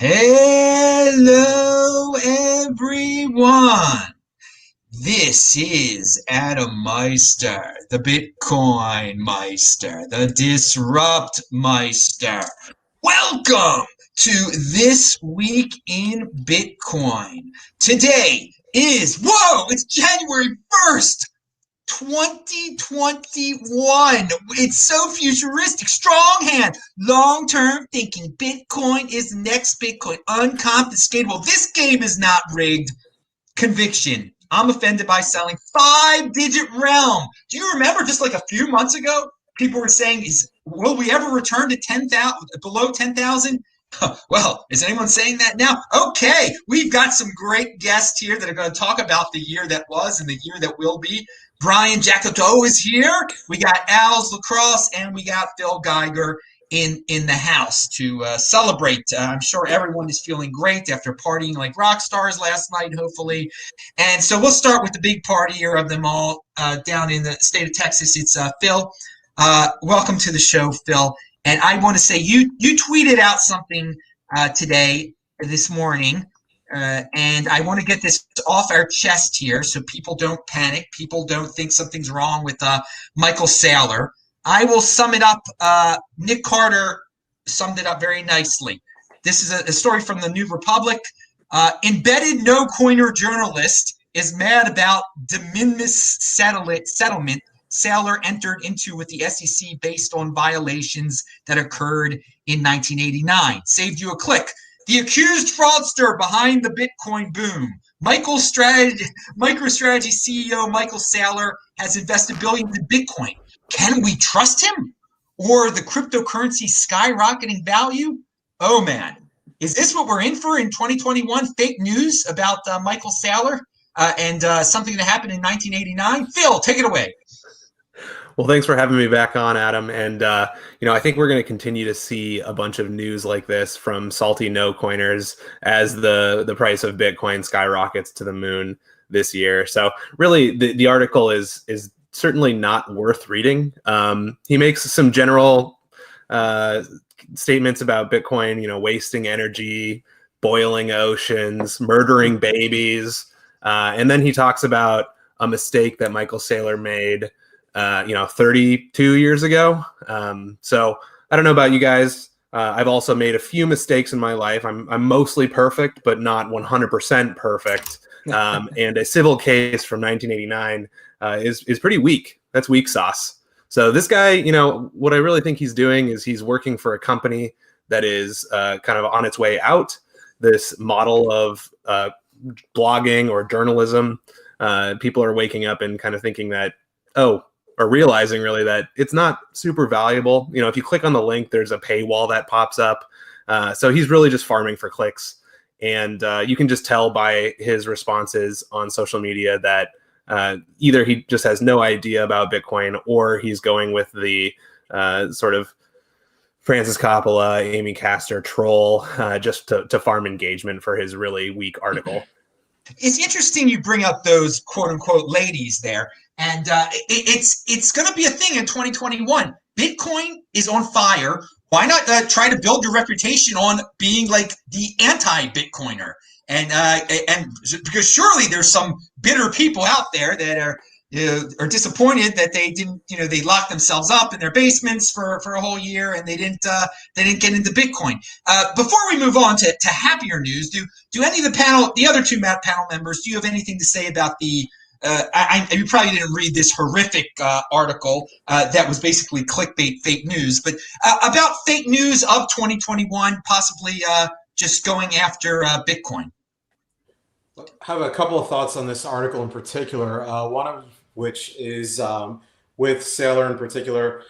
Hello, everyone. This is Adam Meister, the Bitcoin Meister, the Disrupt Meister. Welcome to This Week in Bitcoin. Today is, it's January 1st. 2021. It's so futuristic. Strong hand. Long term thinking. Bitcoin is the next Bitcoin. Unconfiscatable. This game is not rigged. Conviction. I'm offended by selling 5-digit realm. Do you remember just like a few months ago, people were saying, will we ever return to 10,000, below 10,000? Well, is anyone saying that now? Okay, we've got some great guests here that are going to talk about the year that was and the year that will be. Brian Jacoto is here. We got Al's Lacrosse, and we got Phil Geiger in the house to celebrate. I'm sure everyone is feeling great after partying like rock stars last night, hopefully. And so we'll start with the big partier of them all down in the state of Texas. It's Phil. Welcome to the show, Phil. And I want to say you tweeted out something this morning, and I want to get this off our chest here so people don't panic, people don't think something's wrong with Michael Saylor. I will sum it up. Nick Carter summed it up very nicely. This is a story from the New Republic. Embedded no-coiner journalist is mad about de minimis settlement Saylor entered into with the SEC based on violations that occurred in 1989. Saved you a click. The accused fraudster behind the Bitcoin boom. MicroStrategy CEO Michael Saylor has invested billions in Bitcoin. Can we trust him? Or the cryptocurrency skyrocketing value? Oh man, is this what we're in for in 2021? Fake news about Michael Saylor and something that happened in 1989? Phil, take it away. Well, thanks for having me back on, Adam. And, I think we're going to continue to see a bunch of news like this from salty no-coiners as the price of Bitcoin skyrockets to the moon this year. So really, the article is certainly not worth reading. He makes some general statements about Bitcoin, wasting energy, boiling oceans, murdering babies. And then he talks about a mistake that Michael Saylor made 32 years ago. So I don't know about you guys. I've also made a few mistakes in my life. I'm mostly perfect, but not 100% perfect. And a civil case from 1989 is pretty weak. That's weak sauce. So this guy, what I really think he's doing is he's working for a company that is kind of on its way out. This model of blogging or journalism, people are waking up and kind of thinking that, or realizing really that it's not super valuable. If you click on the link, there's a paywall that pops up. So he's really just farming for clicks. And you can just tell by his responses on social media that either he just has no idea about Bitcoin or he's going with the sort of Francis Coppola, Amy Castor troll just to farm engagement for his really weak article. It's interesting you bring up those quote unquote ladies there. And it's going to be a thing in 2021. Bitcoin is on fire. Why not try to build your reputation on being like the anti-Bitcoiner? And because surely there's some bitter people out there that are disappointed that they didn't, they locked themselves up in their basements for a whole year and they didn't get into Bitcoin. Before we move on to happier news, do any of the other two panel members, do you have anything to say about the? You probably didn't read this horrific article that was basically clickbait fake news, but about fake news of 2021, possibly just going after Bitcoin. I have a couple of thoughts on this article in particular, one of which is with Saylor in particular.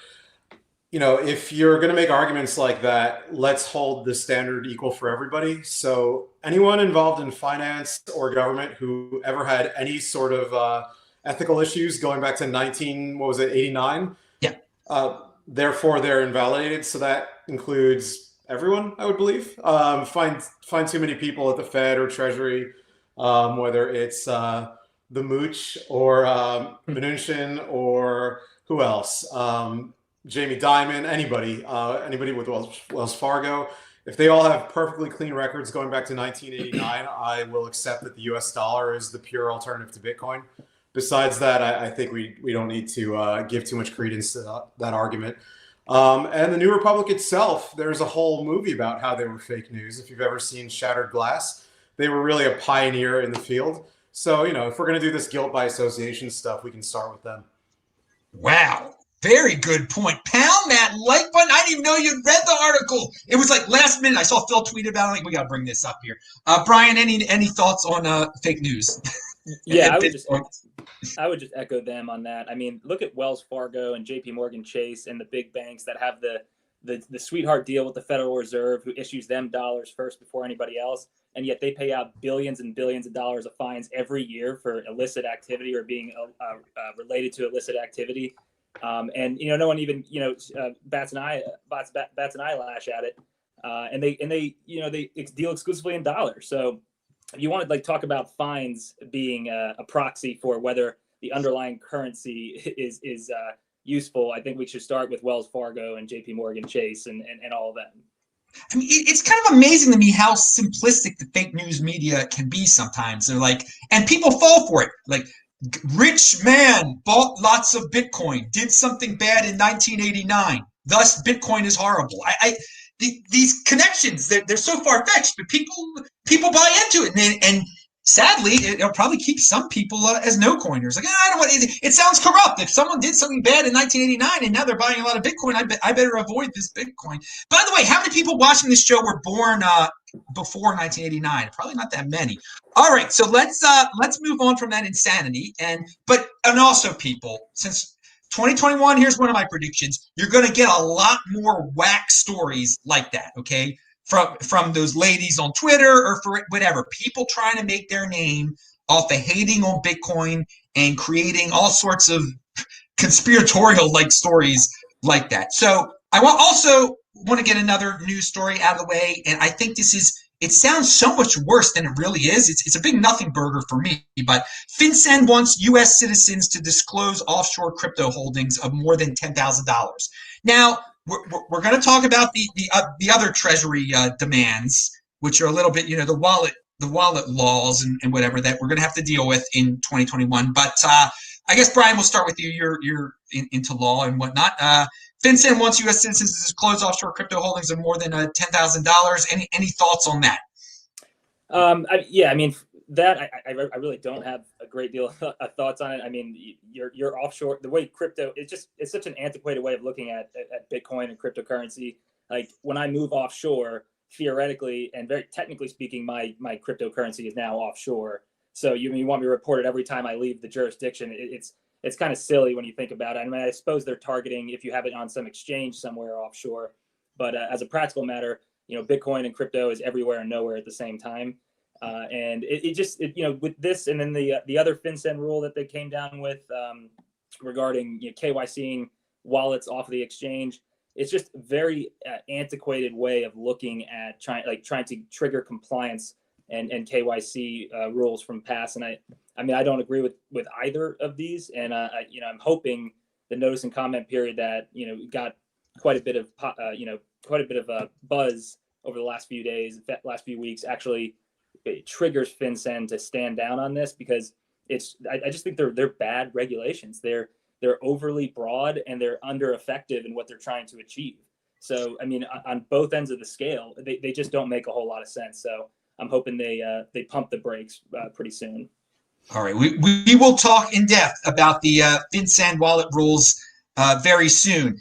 If you're going to make arguments like that, let's hold the standard equal for everybody. So anyone involved in finance or government who ever had any sort of ethical issues going back to 89? Yeah. Therefore, they're invalidated. So that includes everyone, I would believe. Find too many people at the Fed or Treasury, whether it's the Mooch or Mnuchin or who else? Jamie Dimon, anybody with Wells Fargo. If they all have perfectly clean records going back to 1989, I will accept that the US dollar is the pure alternative to Bitcoin. Besides that, I think we don't need to give too much credence to that argument. And the New Republic itself, there's a whole movie about how they were fake news. If you've ever seen Shattered Glass, they were really a pioneer in the field. So, if we're going to do this guilt by association stuff, we can start with them. Wow. Very good point. Pound that like button. I didn't even know you'd read the article. It was like last minute. I saw Phil tweet about it. Like, we got to bring this up here. Brian, any thoughts on fake news? Yeah, I would just echo them on that. I mean, look at Wells Fargo and JP Morgan Chase and the big banks that have the sweetheart deal with the Federal Reserve, who issues them dollars first before anybody else. And yet they pay out billions and billions of dollars of fines every year for illicit activity or being related to illicit activity. And no one even bats an eyelash at it. And they deal exclusively in dollars. So if you want to talk about fines being a proxy for whether the underlying currency is useful, I think we should start with Wells Fargo and JP Morgan Chase and all of them. I mean, it's kind of amazing to me how simplistic the fake news media can be sometimes. They're like, and people fall for it. Like, rich man bought lots of Bitcoin, did something bad in 1989. Thus, Bitcoin is horrible. These connections, they're so far-fetched, but people buy into it. And sadly, it'll probably keep some people as no-coiners. Like, I don't want it sounds corrupt. If someone did something bad in 1989 and now they're buying a lot of Bitcoin, I better avoid this Bitcoin. By the way, how many people watching this show were born before 1989? Probably not that many. All right, so let's move on from that insanity. And also, people, since 2021, here's one of my predictions. You're going to get a lot more whack stories like that, okay? From those ladies on Twitter or for whatever. People trying to make their name off of hating on Bitcoin and creating all sorts of conspiratorial-like stories like that. So I also want to get another news story out of the way, and I think it sounds so much worse than it really is. It's a big nothing burger for me, but FinCEN wants U.S. citizens to disclose offshore crypto holdings of more than $10,000. Now, we're going to talk about the other Treasury demands, which are a little bit, the wallet laws and whatever that we're going to have to deal with in 2021. But I guess, Brian, we'll start with you. You're into law and whatnot. FinCEN wants U.S. citizens to disclose offshore crypto holdings of more than $10,000. Any thoughts on that? I mean, that I really don't have a great deal of thoughts on it. I mean, your offshore, the way crypto, it's such an antiquated way of looking at Bitcoin and cryptocurrency. Like, when I move offshore, theoretically and very technically speaking, my cryptocurrency is now offshore. So you want me to report it every time I leave the jurisdiction? It's kind of silly when you think about it. I mean, I suppose they're targeting if you have it on some exchange somewhere offshore, but as a practical matter, Bitcoin and crypto is everywhere and nowhere at the same time. And with this, and then the other FinCEN rule that they came down with regarding KYCing wallets off of the exchange, it's just a very antiquated way of looking at trying to trigger compliance and KYC rules from past. And I don't agree with either of these. And I'm hoping the notice and comment period that got quite a bit of buzz over the last few days, last few weeks, actually it triggers FinCEN to stand down on this, because I just think they're bad regulations. They're overly broad and they're under effective in what they're trying to achieve. So, I mean, on both ends of the scale, they just don't make a whole lot of sense. So I'm hoping they pump the brakes pretty soon. All right, we will talk in depth about the FinCEN wallet rules very soon.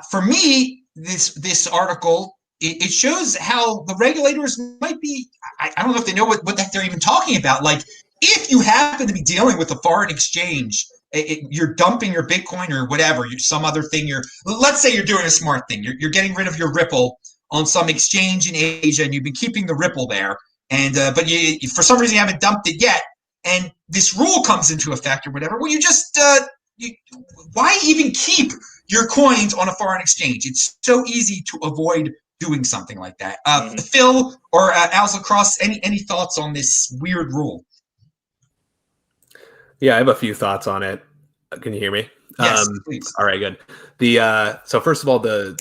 For me, this article, it shows how the regulators might be, I don't know if they know what they're even talking about. Like, if you happen to be dealing with a foreign exchange, you're dumping your Bitcoin or whatever, some other thing, let's say you're doing a smart thing. You're getting rid of your Ripple on some exchange in Asia, and you've been keeping the Ripple there. And but you, for some reason, you haven't dumped it yet. And this rule comes into effect or whatever. Well, you just, why even keep your coins on a foreign exchange? It's so easy to avoid doing something like that. Phil or Alza Cross, any thoughts on this weird rule? Yeah, I have a few thoughts on it. Can you hear me? Yes, please. All right, good. So first of all, the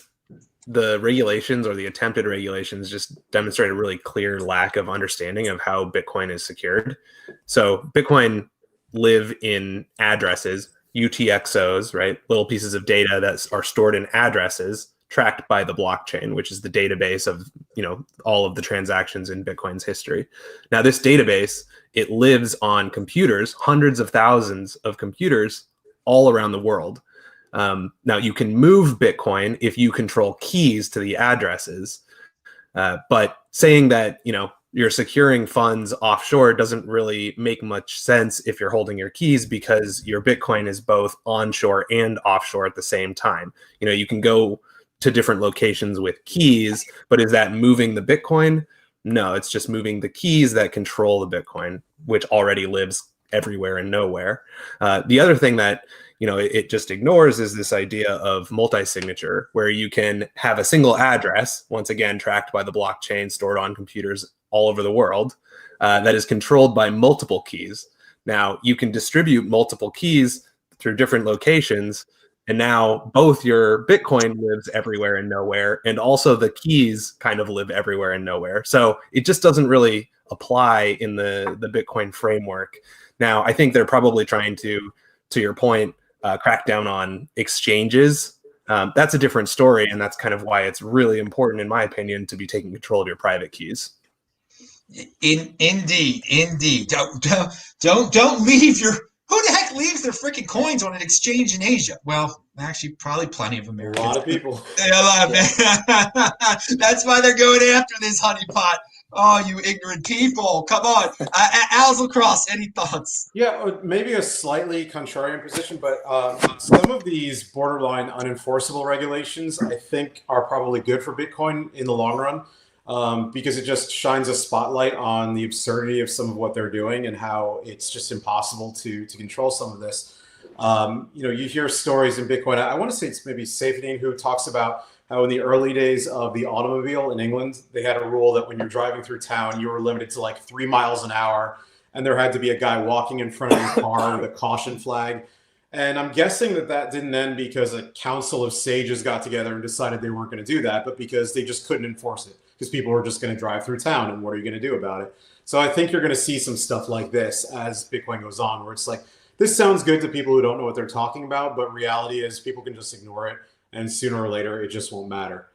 the regulations or the attempted regulations just demonstrate a really clear lack of understanding of how Bitcoin is secured. So Bitcoin live in addresses, UTXOs, right? Little pieces of data that are stored in addresses tracked by the blockchain, which is the database of, all of the transactions in Bitcoin's history. Now, this database, it lives on computers, hundreds of thousands of computers all around the world. Now, you can move Bitcoin if you control keys to the addresses, but saying that you're securing funds offshore doesn't really make much sense if you're holding your keys, because your Bitcoin is both onshore and offshore at the same time. You can go to different locations with keys, but is that moving the Bitcoin? No, it's just moving the keys that control the Bitcoin, which already lives everywhere and nowhere. The other thing that it just ignores is this idea of multi-signature, where you can have a single address, once again tracked by the blockchain, stored on computers all over the world, that is controlled by multiple keys. Now, you can distribute multiple keys through different locations, and now both your Bitcoin lives everywhere and nowhere, and also the keys kind of live everywhere and nowhere. So it just doesn't really apply in the Bitcoin framework. Now, I think they're probably trying to your point, crack down on exchanges. That's a different story, and that's kind of why it's really important, in my opinion, to be taking control of your private keys. Indeed. Don't leave your. Who the heck leaves their freaking coins on an exchange in Asia? Well, actually, probably plenty of Americans. A lot of people. That's why they're going after this honeypot. Oh, you ignorant people! Come on, Al's Lacrosse. Any thoughts? Yeah, maybe a slightly contrarian position, but some of these borderline unenforceable regulations, I think, are probably good for Bitcoin in the long run, because it just shines a spotlight on the absurdity of some of what they're doing and how it's just impossible to control some of this. You hear stories in Bitcoin. I want to say it's maybe Safedine who talks about how in the early days of the automobile in England, they had a rule that when you're driving through town, you were limited to like 3 miles an hour. And there had to be a guy walking in front of your car with a caution flag. And I'm guessing that didn't end because a council of sages got together and decided they weren't going to do that, but because they just couldn't enforce it, because people were just going to drive through town. And what are you going to do about it? So I think you're going to see some stuff like this as Bitcoin goes on, where it's like, this sounds good to people who don't know what they're talking about, but reality is people can just ignore it. And sooner or later, it just won't matter.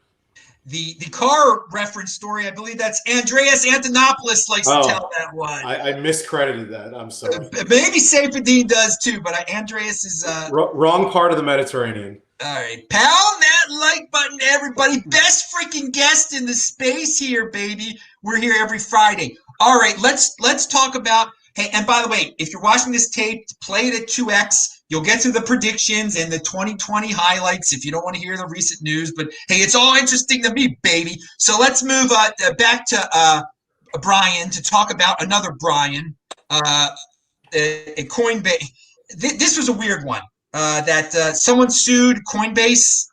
The car reference story, I believe that's Andreas Antonopoulos likes to tell that one. I miscredited that. I'm sorry. Maybe Safedine does too, but Andreas is wrong part of the Mediterranean. All right, pound that like button, everybody. Best freaking guest in the space here, baby. We're here every Friday. All right, let's talk about. Hey, and by the way, if you're watching this tape, play it at 2x. You'll get to the predictions and the 2020 highlights if you don't want to hear the recent news. But hey, it's all interesting to me, baby. So let's move back to Brian to talk about another Brian, Coinbase. This was a weird one that someone sued Coinbase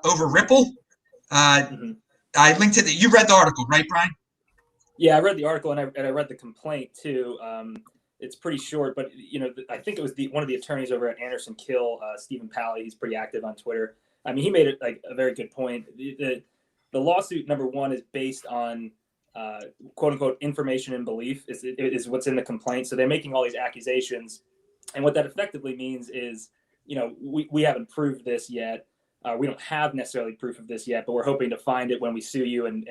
over Ripple. I linked it. You read the article, right, Brian? Yeah, I read the article and I read the complaint too. It's pretty short, but I think it was one of the attorneys over at Anderson Kill, Stephen Pally. He's pretty active on Twitter. I mean, he made it like a very good point. The lawsuit, number one, is based on quote unquote information and belief is what's in the complaint. So they're making all these accusations, and what that effectively means is, we haven't proved this yet. We don't have necessarily proof of this yet, but we're hoping to find it when we sue you. And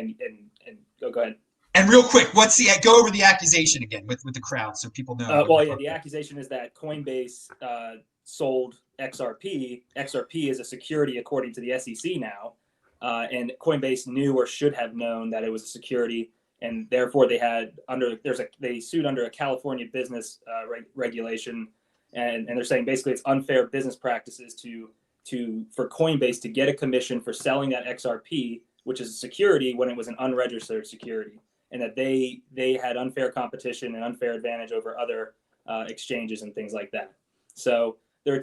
go ahead. And real quick, go over the accusation again with the crowd so people know. The accusation is that Coinbase sold XRP. XRP is a security according to the SEC now, and Coinbase knew or should have known that it was a security, and therefore they sued under a California business regulation, and they're saying basically it's unfair business practices for Coinbase to get a commission for selling that XRP, which is a security, when it was an unregistered security. And that they had unfair competition and unfair advantage over other exchanges and things like that. So they're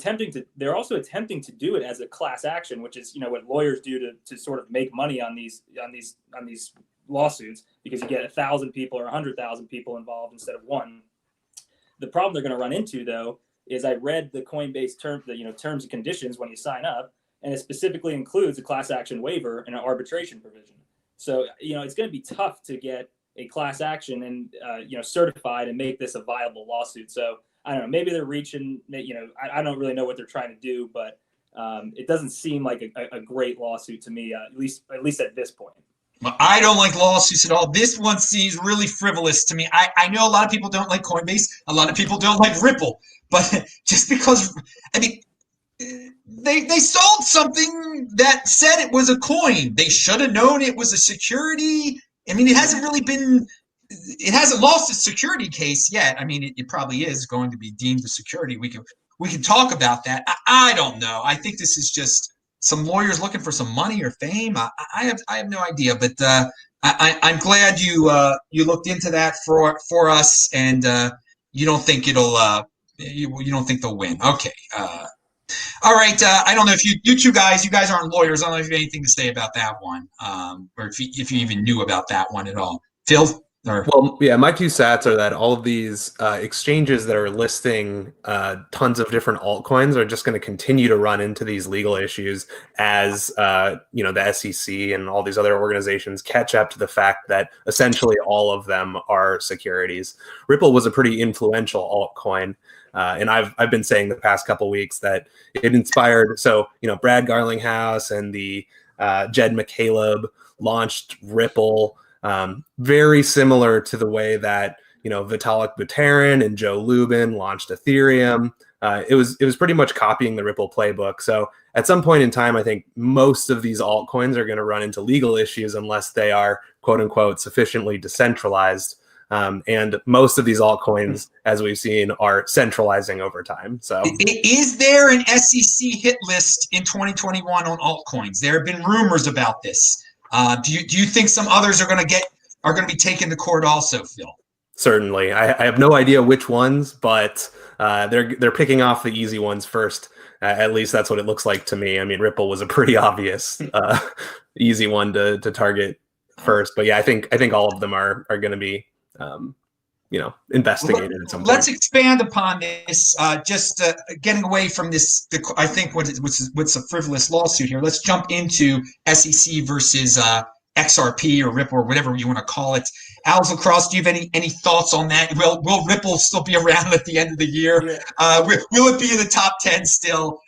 also attempting to do it as a class action, which is what lawyers do to sort of make money on these lawsuits, because you get 1,000 people or 100,000 people involved instead of one. The problem they're going to run into, though, is I read the Coinbase terms and conditions when you sign up, and it specifically includes a class action waiver and an arbitration provision. So, it's going to be tough to get a class action and, certified and make this a viable lawsuit. So I don't know, maybe they're reaching, I don't really know what they're trying to do, but it doesn't seem like a great lawsuit to me, at least at this point. Well, I don't like lawsuits at all. This one seems really frivolous to me. I know a lot of people don't like Coinbase. A lot of people don't like Ripple. But just because, they sold something that said it was a coin. They should have known it was a security. It hasn't lost its security case yet. It probably is going to be deemed a security. We can talk about that. I don't know. I think this is just some lawyers looking for some money or fame. I have no idea, but I'm glad you looked into that for us, and you don't think you don't think they'll win. Okay. All right. I don't know if you two guys aren't lawyers. I don't know if you have anything to say about that one, or if you even knew about that one at all. Phil? Well, yeah, my two sats are that all of these exchanges that are listing tons of different altcoins are just going to continue to run into these legal issues as the SEC and all these other organizations catch up to the fact that essentially all of them are securities. Ripple was a pretty influential altcoin. And I've been saying the past couple weeks that it inspired. So, Brad Garlinghouse and the Jed McCaleb launched Ripple, very similar to the way that, Vitalik Buterin and Joe Lubin launched Ethereum. It was pretty much copying the Ripple playbook. So at some point in time, I think most of these altcoins are going to run into legal issues unless they are, quote unquote, sufficiently decentralized. And most of these altcoins, as we've seen, are centralizing over time. So, is there an SEC hit list in 2021 on altcoins? There have been rumors about this. Do you think some others are going to be taken to court also, Phil? Certainly, I have no idea which ones, but they're picking off the easy ones first. At least that's what it looks like to me. Ripple was a pretty obvious easy one to target first, but yeah, I think all of them are going to be investigated at some point. Let's expand upon this. Just getting away from this, I think what's a frivolous lawsuit here. Let's jump into SEC versus XRP or Ripple or whatever you want to call it. Alex Lacrosse, do you have any thoughts on that? Will Ripple still be around at the end of the year? Yeah. Will it be in the top 10 still?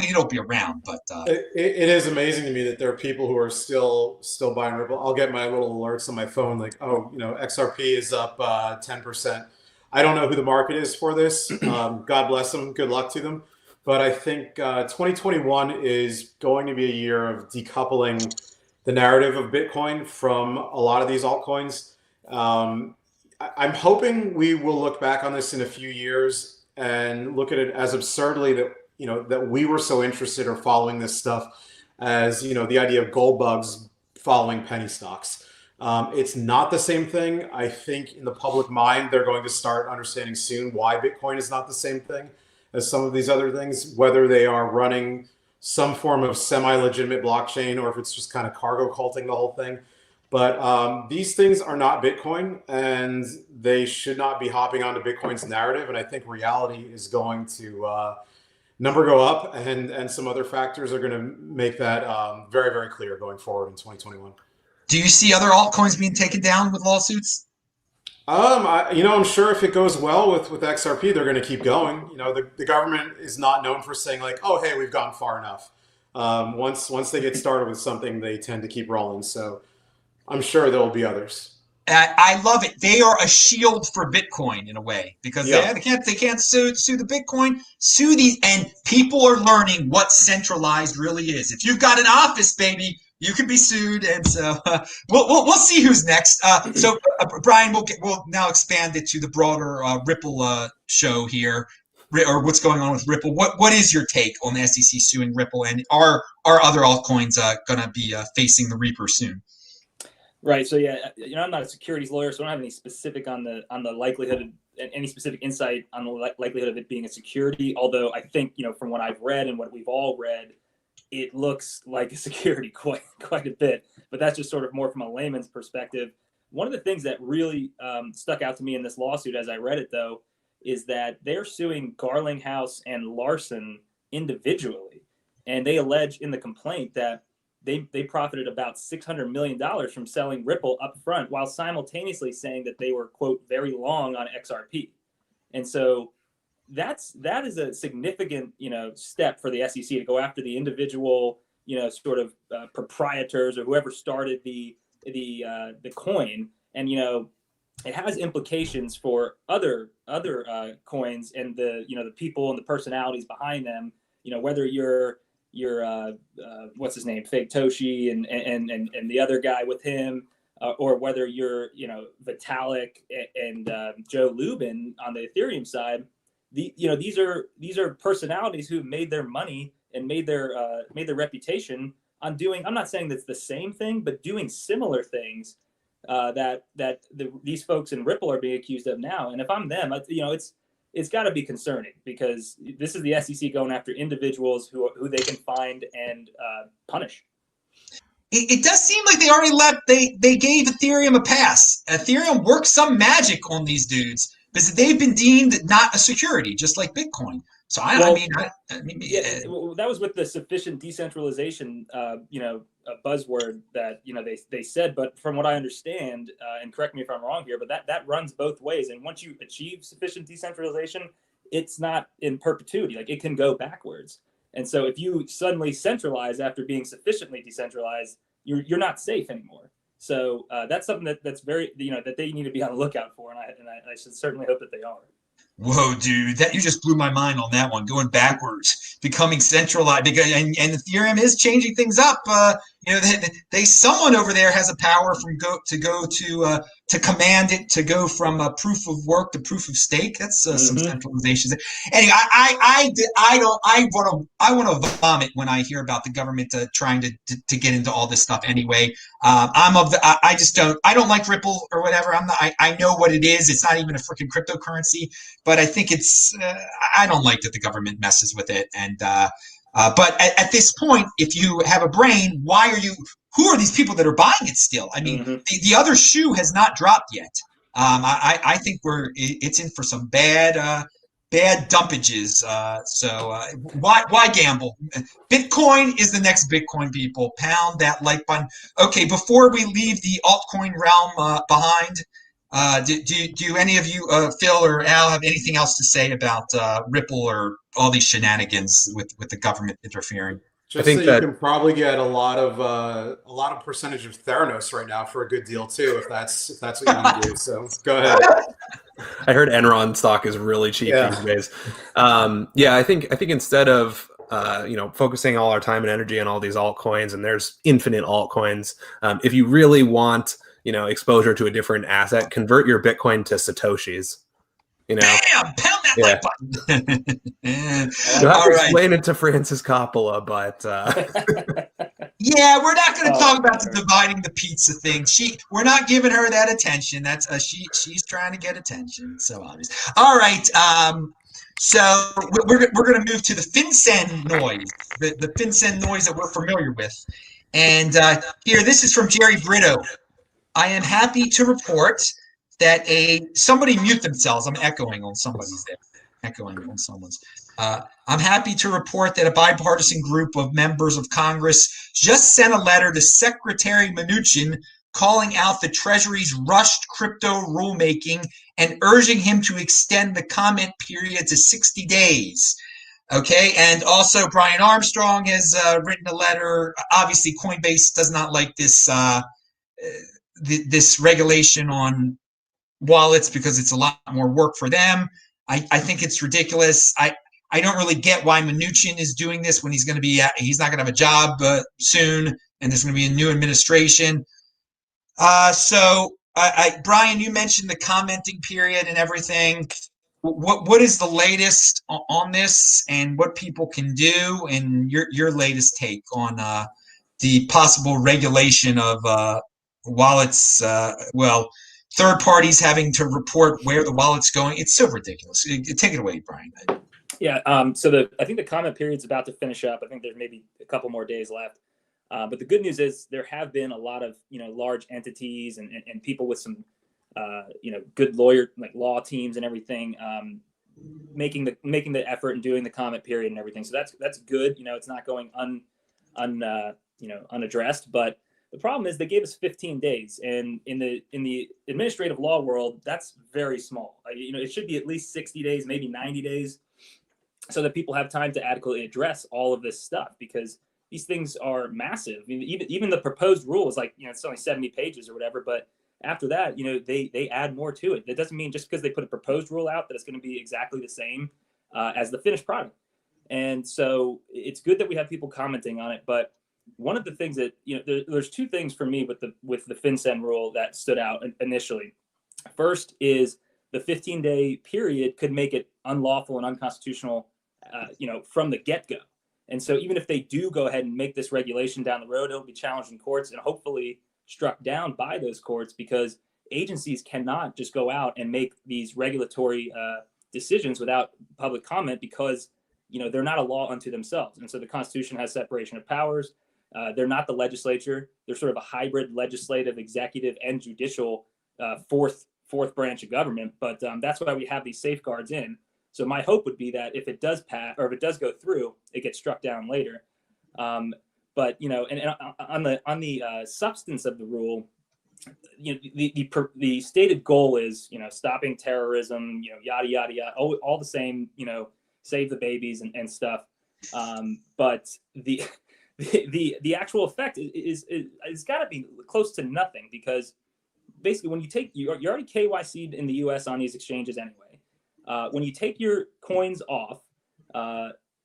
It'll be around, but it is amazing to me that there are people who are still buying Ripple. I'll get my little alerts on my phone like, XRP is up 10%. I don't know who the market is for this. God bless them. Good luck to them. But I think 2021 is going to be a year of decoupling the narrative of Bitcoin from a lot of these altcoins. I'm hoping we will look back on this in a few years and look at it as absurdly that we were so interested or following this stuff as, the idea of gold bugs following penny stocks. It's not the same thing. I think in the public mind, they're going to start understanding soon why Bitcoin is not the same thing as some of these other things, whether they are running some form of semi-legitimate blockchain or if it's just kind of cargo culting the whole thing. But these things are not Bitcoin, and they should not be hopping onto Bitcoin's narrative. And I think reality is going to number go up, and some other factors are going to make that very, very clear going forward in 2021. Do you see other altcoins being taken down with lawsuits? I'm sure if it goes well with XRP, they're going to keep going. The government is not known for saying like, oh, hey, we've gone far enough. Once they get started with something, they tend to keep rolling. So I'm sure there will be others. I love it. They are a shield for Bitcoin in a way because they can't sue the Bitcoin, sue these, and people are learning what centralized really is. If you've got an office, baby, you can be sued, and so we'll see who's next. Brian, we'll now expand it to the broader Ripple show here, or what's going on with Ripple. What is your take on the SEC suing Ripple, and are other altcoins going to be facing the Reaper soon? Right. So I'm not a securities lawyer, so I don't have any specific on the likelihood of any specific insight on the likelihood of it being a security. Although I think from what I've read and what we've all read, it looks like a security quite a bit. But that's just sort of more from a layman's perspective. One of the things that really stuck out to me in this lawsuit as I read it, though, is that they're suing Garlinghouse and Larson individually. and they allege in the complaint that they profited about $600 million from selling Ripple up front, while simultaneously saying that they were, quote, very long on XRP. And so that is a significant, step for the SEC to go after the individual, sort of proprietors or whoever started the coin. And, it has implications for other coins and the people and the personalities behind them, whether you're what's his name, Fake Toshi and the other guy with him, or whether you're Vitalik and Joe Lubin on the Ethereum side. These are personalities who made their money and made their reputation on doing, I'm not saying that's the same thing, but doing similar things that these folks in Ripple are being accused of now. And if I'm them, it's got to be concerning, because this is the SEC going after individuals who they can find and punish. It does seem like they already they gave Ethereum a pass. Ethereum worked some magic on these dudes because they've been deemed not a security, just like Bitcoin. So I mean, that was with the sufficient decentralization, buzzword that they said. But from what I understand, and correct me if I'm wrong here, but that runs both ways. And once you achieve sufficient decentralization, it's not in perpetuity. Like, it can go backwards. And so if you suddenly centralize after being sufficiently decentralized, you're not safe anymore. So that's something that's very, that they need to be on the lookout for. And I should certainly hope that they are. Whoa, dude, that you just blew my mind on that one. Going backwards, becoming centralized, because and Ethereum is changing things up. Someone over there has a power to command it to go from a proof of work to proof of stake. That's some centralization. Anyway, I want to vomit when I hear about the government trying to get into all this stuff. Anyway, I don't like Ripple or whatever. I know what it is. It's not even a freaking cryptocurrency, but I think I don't like that the government messes with it. And but at this point, if you have a brain, who are these people that are buying it still? I mean, the other shoe has not dropped yet. I think it's in for some bad dumpages. So why gamble? Bitcoin is the next Bitcoin, people. Pound that like button. Okay, before we leave the altcoin realm behind, do any of you, Phil or Al, have anything else to say about Ripple or all these shenanigans with the government interfering? Just I think that you can probably get a lot of percentage of Theranos right now for a good deal too, if that's what you need to do. So go ahead. I heard Enron stock is really cheap these days. I think instead of focusing all our time and energy on all these altcoins, and there's infinite altcoins, if you really want exposure to a different asset, convert your Bitcoin to Satoshis. Bam! Pound that like button. You'll have to explain it to Francis Coppola, but yeah, we're not going to talk about the dividing the pizza thing. We're not giving her that attention. That's she's trying to get attention. So obvious. All right. So we're going to move to the FinCEN noise, the FinCEN noise that we're familiar with. And here, this is from Jerry Brito. I am happy to report that somebody mute themselves. I'm echoing on somebody's there. Echoing on someone's. I'm happy to report that a bipartisan group of members of Congress just sent a letter to Secretary Mnuchin calling out the Treasury's rushed crypto rulemaking and urging him to extend the comment period to 60 days. Okay, and also Brian Armstrong has written a letter. Obviously, Coinbase does not like this this regulation on wallets because it's a lot more work for them. I think it's ridiculous. I don't really get why Mnuchin is doing this when he's not going to have a job soon, and there's going to be a new administration. So Brian, you mentioned the commenting period and everything. What is the latest on this, and what people can do, and your latest take on the possible regulation of wallets? Third parties having to report where the wallet's going. It's so ridiculous. Take it away, Brian. Yeah. So I think the comment period's about to finish up. I think there's maybe a couple more days left. But the good news is there have been a lot of large entities and people with some good law teams and everything making the effort and doing the comment period and everything. So that's good. It's not going unaddressed. But the problem is they gave us 15 days, and in the administrative law world, that's very small. It should be at least 60 days, maybe 90 days, so that people have time to adequately address all of this stuff, because these things are massive. Even the proposed rule is like, it's only 70 pages or whatever, but after that, they add more to it. That doesn't mean just because they put a proposed rule out that it's going to be exactly the same as the finished product. And so it's good that we have people commenting on it. But one of the things that, there's two things for me with the FinCEN rule that stood out initially. First is the 15-day period could make it unlawful and unconstitutional, from the get-go. And so even if they do go ahead and make this regulation down the road, it'll be challenged in courts and hopefully struck down by those courts, because agencies cannot just go out and make these regulatory decisions without public comment, because they're not a law unto themselves. And so the Constitution has separation of powers. They're not the legislature. They're sort of a hybrid legislative, executive, and judicial fourth branch of government. But that's why we have these safeguards in. So my hope would be that if it does pass, or if it does go through, it gets struck down later. But and on the substance of the rule, the stated goal is stopping terrorism, yada yada yada, all the same, save the babies and stuff. But the actual effect is got to be close to nothing, because basically when you're already KYC'd in the U.S. on these exchanges anyway. When you take your coins off,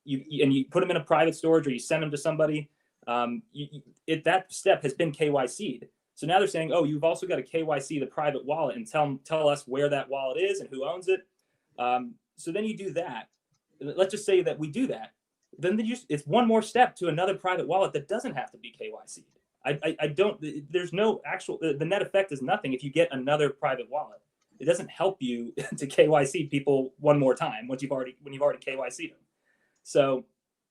you put them in a private storage or you send them to somebody, that step has been KYC'd. So now they're saying, oh, you've also got to KYC the private wallet and tell us where that wallet is and who owns it. So then you do that. Let's just say that we do that. Then it's one more step to another private wallet that doesn't have to be KYC'd. There's no actual, the net effect is nothing if you get another private wallet. It doesn't help you to KYC people one more time when you've already KYC'd them. So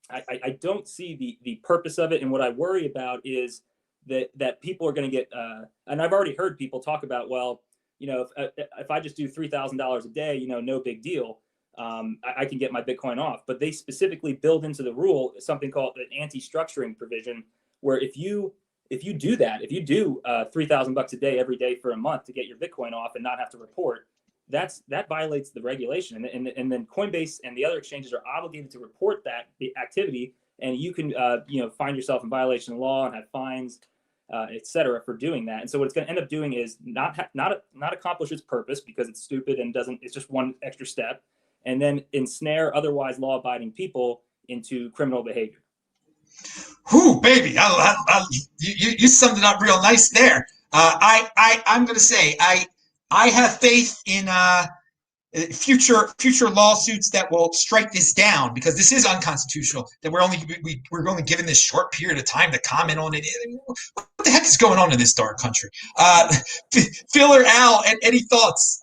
I don't see the purpose of it. And what I worry about is that people are going to get, and I've already heard people talk about, well, if I just do $3,000 a day, no big deal. I can get my Bitcoin off. But they specifically build into the rule something called an anti-structuring provision, where if you do that, if you do $3,000 a day every day for a month to get your Bitcoin off and not have to report, that violates the regulation. And then Coinbase and the other exchanges are obligated to report the activity, and you can find yourself in violation of law and have fines, et cetera, for doing that. And so what it's going to end up doing is not accomplish its purpose, because it's stupid and it's just one extra step, and then ensnare otherwise law-abiding people into criminal behavior. Whoo, baby! You summed it up real nice there. I'm going to say I have faith in future lawsuits that will strike this down, because this is unconstitutional. That we're only given this short period of time to comment on it. What the heck is going on in this dark country? Phil or Al, any thoughts?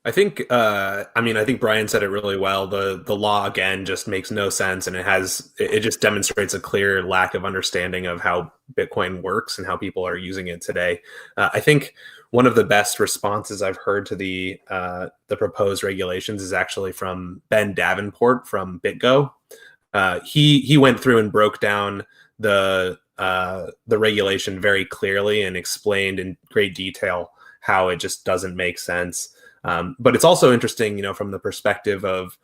I think Brian said it really well. The law, again, just makes no sense, and it just demonstrates a clear lack of understanding of how Bitcoin works and how people are using it today. I think one of the best responses I've heard to the proposed regulations is actually from Ben Davenport from BitGo. He went through and broke down the regulation very clearly and explained in great detail how it just doesn't make sense. But it's also interesting, from the perspective of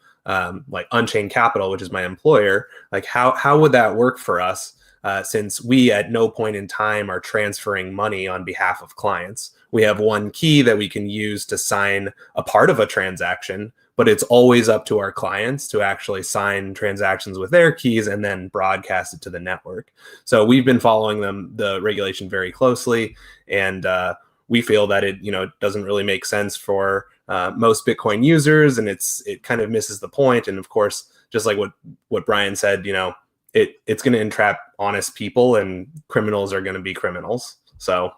like Unchained Capital, which is my employer, like how would that work for us, since we at no point in time are transferring money on behalf of clients. We have one key that we can use to sign a part of a transaction, but it's always up to our clients to actually sign transactions with their keys and then broadcast it to the network. So we've been following the regulation very closely, and we feel that it doesn't really make sense for most Bitcoin users, and it kind of misses the point. And of course, just like what Brian said, it's going to entrap honest people, and criminals are going to be criminals. So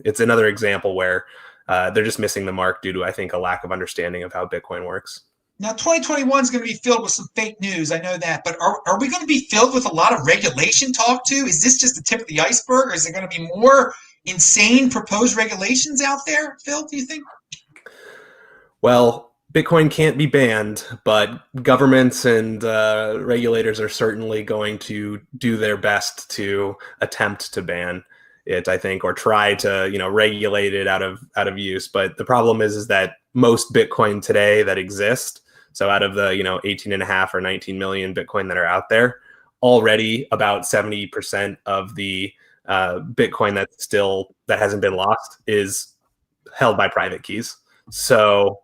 it's another example where they're just missing the mark due to, I think, a lack of understanding of how Bitcoin works. Now, 2021 is going to be filled with some fake news. I know that. But are we going to be filled with a lot of regulation talk too? Is this just the tip of the iceberg, or is there going to be more insane proposed regulations out there, Phil, do you think? Well, Bitcoin can't be banned, but governments and regulators are certainly going to do their best to attempt to ban it, I think, or try to, regulate it out of use. But the problem is that most Bitcoin today that exist, so out of the 18 and a half or 19 million Bitcoin that are out there, already about 70% of the Bitcoin that hasn't been lost is held by private keys. So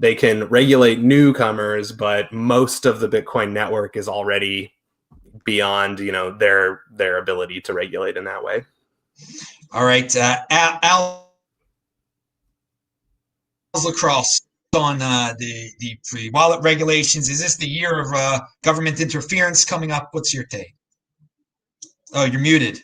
they can regulate newcomers, but most of the Bitcoin network is already beyond, their ability to regulate in that way. All right, Al Lacrosse on the wallet regulations. Is this the year of government interference coming up? What's your take? Oh, you're muted.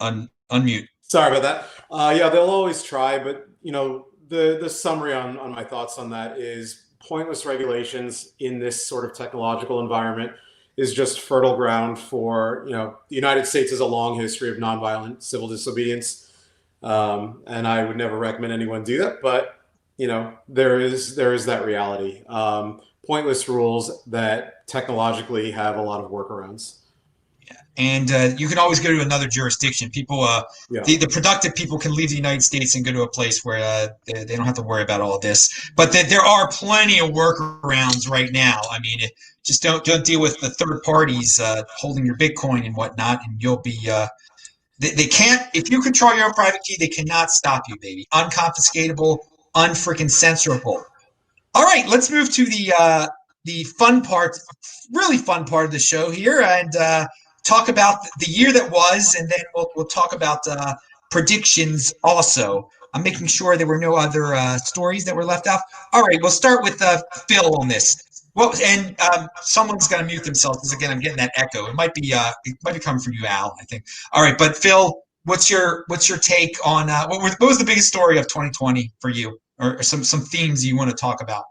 Unmute. Sorry about that. Yeah, they'll always try, but the summary on my thoughts on that is pointless regulations in this sort of technological environment is just fertile ground for, the United States has a long history of nonviolent civil disobedience. And I would never recommend anyone do that, but there is that reality. Pointless rules that technologically have a lot of workarounds. And you can always go to another jurisdiction. People, the productive people can leave the United States and go to a place where they don't have to worry about all of this. But there are plenty of workarounds right now. I mean, just don't deal with the third parties holding your Bitcoin and whatnot, and you'll be. They can't. If you control your own private key, they cannot stop you, baby. Unconfiscatable, unfreaking censorable. All right, let's move to the fun part, really fun part of the show here, and talk about the year that was, and then we'll talk about predictions also. I'm making sure there were no other stories that were left off. All right, we'll start with Phil on this. Someone's going to mute themselves because again I'm getting that echo. It might be coming from you, Al, I think. All right, but Phil, what's your take on what was the biggest story of 2020 for you, or some themes you want to talk about?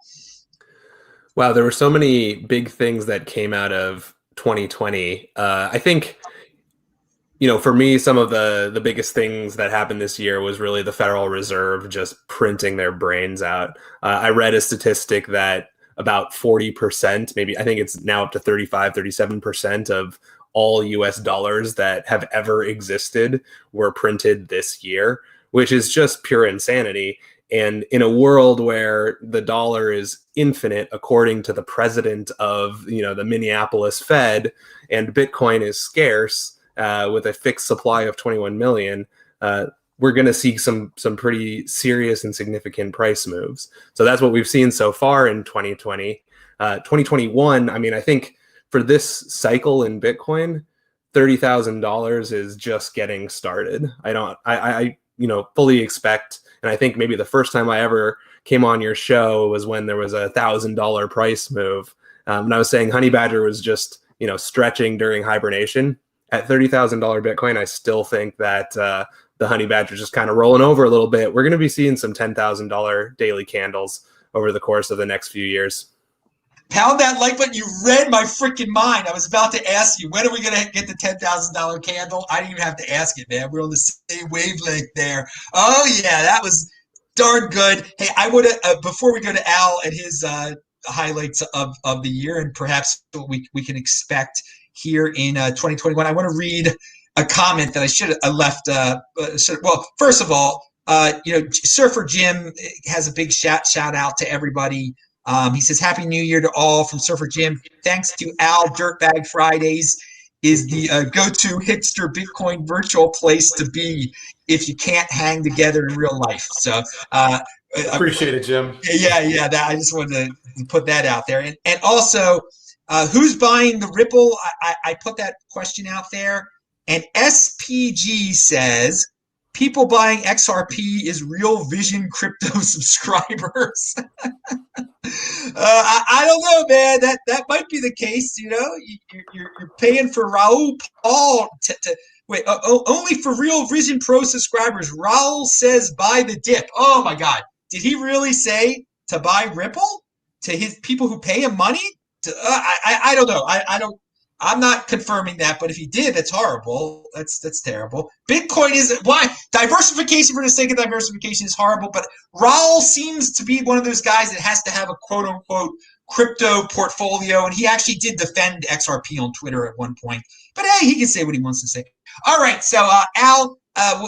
Wow, there were so many big things that came out of 2020. I think, for me, some of the biggest things that happened this year was really the Federal Reserve just printing their brains out. I read a statistic that about 40%, maybe I think it's now up to 35, 37% of all US dollars that have ever existed were printed this year, which is just pure insanity. And in a world where the dollar is infinite, according to the president of the Minneapolis Fed, and Bitcoin is scarce with a fixed supply of 21 million, we're going to see some pretty serious and significant price moves. So that's what we've seen so far in 2020. 2021, I mean, I think for this cycle in Bitcoin, $30,000 is just getting started. I fully expect. And I think maybe the first time I ever came on your show was when there was a $1,000 price move. And I was saying Honey Badger was just, stretching during hibernation. At $30,000 Bitcoin, I still think that the Honey Badger is just kind of rolling over a little bit. We're going to be seeing some $10,000 daily candles over the course of the next few years. Pound that like button. You read my freaking mind. I was about to ask you, when are we going to get the $10,000 candle? I didn't even have to ask it, man. We're on the same wavelength there. Oh, yeah, that was darn good. Hey, I would have, before we go to Al and his highlights of the year and perhaps what we can expect here in 2021, I want to read a comment that I should have left. Well, first of all, Surfer Jim has a big shout out to everybody. He says, Happy New Year to all from Surfer Jim. Thanks to Al, Dirtbag Fridays is the go-to hipster Bitcoin virtual place to be if you can't hang together in real life. So appreciate it, Jim. Yeah. I just wanted to put that out there. And also, who's buying the Ripple? I put that question out there. And SPG says, people buying XRP is Real Vision crypto subscribers. I don't know, man. That might be the case. You're paying for Raul Paul wait. Only for Real Vision Pro subscribers. Raul says buy the dip. Oh my God, did he really say to buy Ripple to his people who pay him money? I don't know. I don't. I'm not confirming that, but if he did, that's horrible. That's terrible. Bitcoin is why diversification for the sake of diversification is horrible. But Raul seems to be one of those guys that has to have a quote unquote crypto portfolio, and he actually did defend XRP on Twitter at one point. But hey, he can say what he wants to say. All right, so Al,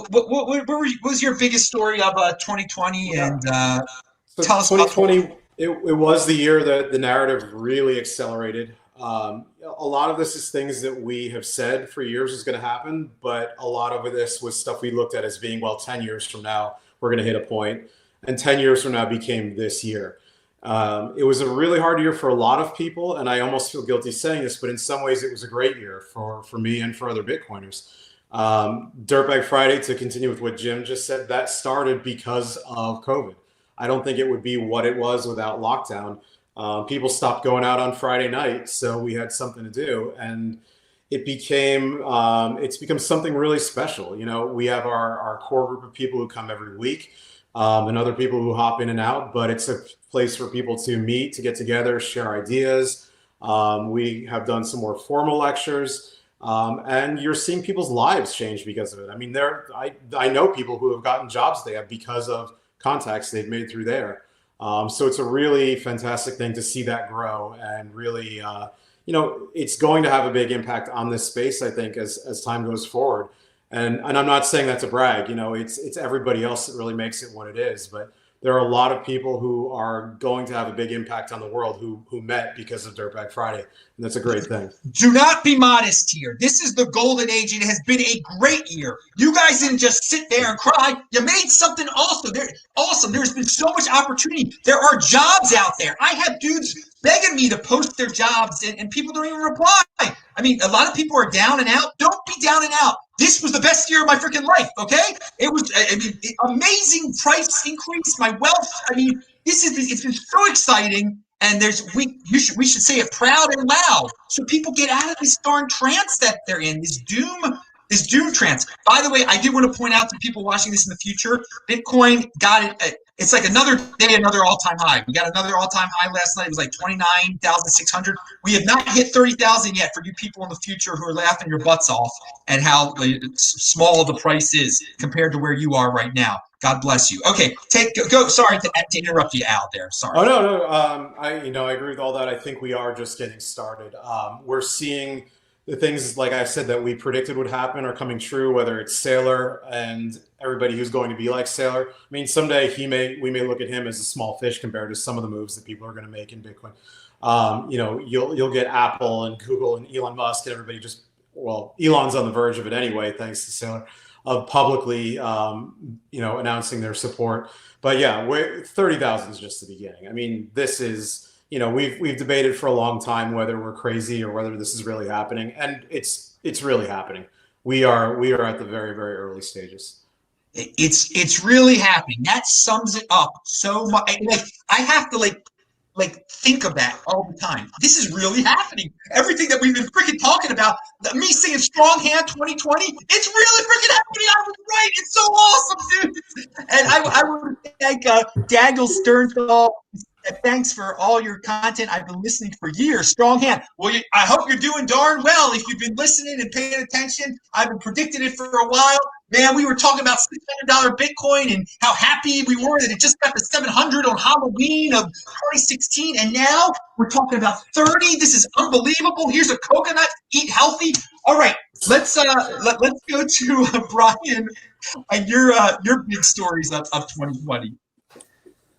what was your biggest story of 2020? And so tell us 2020. It was the year that the narrative really accelerated. A lot of this is things that we have said for years is going to happen, but a lot of this was stuff we looked at as being, well, 10 years from now, we're going to hit a point, and 10 years from now became this year. It was a really hard year for a lot of people, and I almost feel guilty saying this, but in some ways it was a great year for me and for other Bitcoiners. Dirtbag Friday, to continue with what Jim just said, that started because of COVID. I don't think it would be what it was without lockdown. People stopped going out on Friday night, so we had something to do, and it became it's become something really special. You know, we have our core group of people who come every week, and other people who hop in and out, but it's a place for people to meet, to get together, share ideas. We have done some more formal lectures, and you're seeing people's lives change because of it. I mean, I know people who have gotten jobs they have because of contacts they've made through there. So it's a really fantastic thing to see that grow, and really, you know, it's going to have a big impact on this space, I think, as time goes forward. And I'm not saying that to brag, you know, it's everybody else that really makes it what it is. But there are a lot of people who are going to have a big impact on the world who met because of Dirtbag Friday. And that's a great thing. Do not be modest here. This is the golden age. It has been a great year. You guys didn't just sit there and cry. You made something awesome. Awesome. There's been so much opportunity. There are jobs out there. I have dudes begging me to post their jobs, and people don't even reply. I mean, a lot of people are down and out. Don't be down and out. This was the best year of my freaking life, okay? It was, I mean, amazing price increase, my wealth. I mean, it's been so exciting. And we should say it proud and loud, so people get out of this darn trance that they're in, this doom trance. By the way, I do want to point out to people watching this in the future, Bitcoin got it. It's like another day, another all-time high. We got another all-time high last night. It was like 29,600. We have not hit 30,000 yet for you people in the future who are laughing your butts off at how small the price is compared to where you are right now. God bless you. Okay, go. Sorry to interrupt you, Al. There, sorry. Oh no. I agree with all that. I think we are just getting started. We're seeing the things, like I said, that we predicted would happen are coming true. Whether it's Saylor and everybody who's going to be like Saylor. I mean, someday we may look at him as a small fish compared to some of the moves that people are going to make in Bitcoin. You know, you'll get Apple and Google and Elon Musk and everybody Elon's on the verge of it anyway, thanks to Saylor, of publicly, you know, announcing their support. But yeah, 30,000 is just the beginning. I mean, this is, you know, we've debated for a long time whether we're crazy or whether this is really happening, and it's really happening. We are at the very, very early stages. It's really happening. That sums it up so much. Like, I have to like think of that all the time. This is really happening. Everything that we've been freaking talking about, me saying strong hand 2020, it's really freaking happening. I was right. It's so awesome, dude. And I want to thank Daniel Sternthal. Thanks for all your content. I've been listening for years. Strong hand. Well, I hope you're doing darn well if you've been listening and paying attention. I've been predicting it for a while. Man, we were talking about $600 Bitcoin and how happy we were that it just got to 700 on Halloween of 2016, and now we're talking about 30. This is unbelievable. Here's a coconut. Eat healthy. All right, let's go to Brian and your big stories of 2020.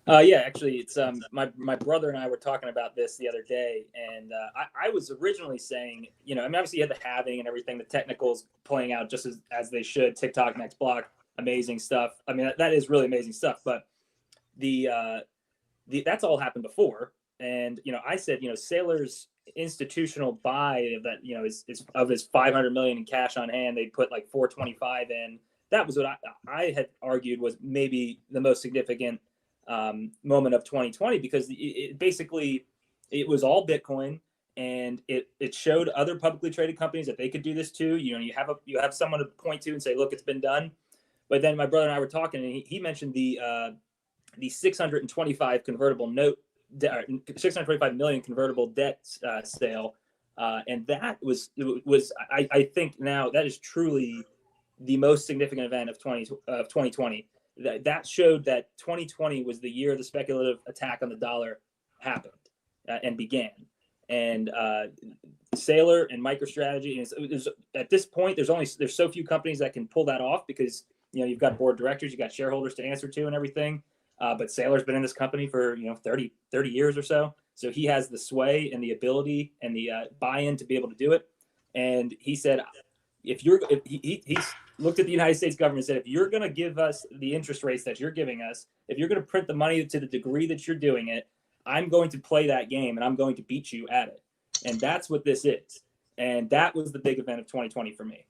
Yeah, actually, it's my brother and I were talking about this the other day, and I was originally saying, you know, I mean, obviously you had the halving and everything, the technicals playing out just as they should. TikTok, next block, amazing stuff. I mean, that is really amazing stuff. But the that's all happened before, and you know, I said, you know, Saylor's institutional buy of that, you know, is of his 500 million in cash on hand. They put like 425 in. That was what I had argued was maybe the most significant moment of 2020, because it basically was all Bitcoin, and it showed other publicly traded companies that they could do this too. You know, you have someone to point to and say, look, it's been done. But then my brother and I were talking, and he mentioned the 625 convertible note, 625 million convertible debt sale And that was I think now that is truly the most significant event of 2020. That showed that 2020 was the year the speculative attack on the dollar happened and began. And Saylor and MicroStrategy, and at this point, there's so few companies that can pull that off because you've got board directors, you've got shareholders to answer to, and everything. But Saylor's been in this company for 30 years or so, so he has the sway and the ability and the buy-in to be able to do it. And he said, he's looked at the United States government and said, if you're going to give us the interest rates that you're giving us, if you're going to print the money to the degree that you're doing it, I'm going to play that game and I'm going to beat you at it. And that's what this is. And that was the big event of 2020 for me.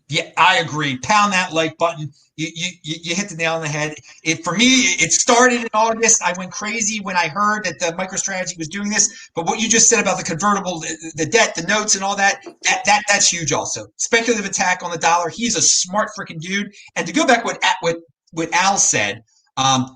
Yeah, I agree. Pound that like button. You hit the nail on the head. For me, it started in August. I went crazy when I heard that the MicroStrategy was doing this. But what you just said about the convertible, the debt, the notes, and all that's huge. Also, speculative attack on the dollar. He's a smart freaking dude. And to go back what Al said,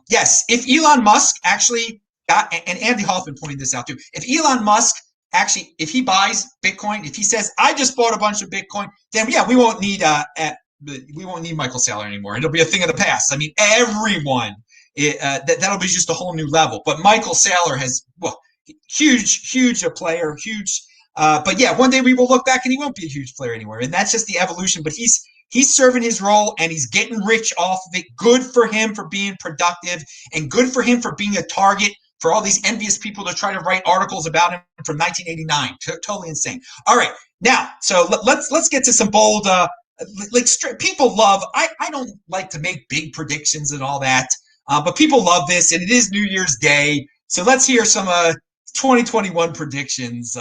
yes, if Elon Musk actually got, and Andy Hoffman pointed this out too, if Elon Musk actually, if he buys Bitcoin, if he says, I just bought a bunch of Bitcoin, then yeah, we won't need Michael Saylor anymore. It'll be a thing of the past. I mean, everyone, that'll be just a whole new level. But Michael Saylor has, huge a player, huge. But yeah, one day we will look back and he won't be a huge player anymore. And that's just the evolution. But he's serving his role and he's getting rich off of it. Good for him for being productive and good for him for being a target for all these envious people to try to write articles about him from 1989. Totally insane. All right. Now, so let's get to some bold, people love, I don't like to make big predictions and all that, but people love this and it is New Year's Day. So let's hear some 2021 predictions.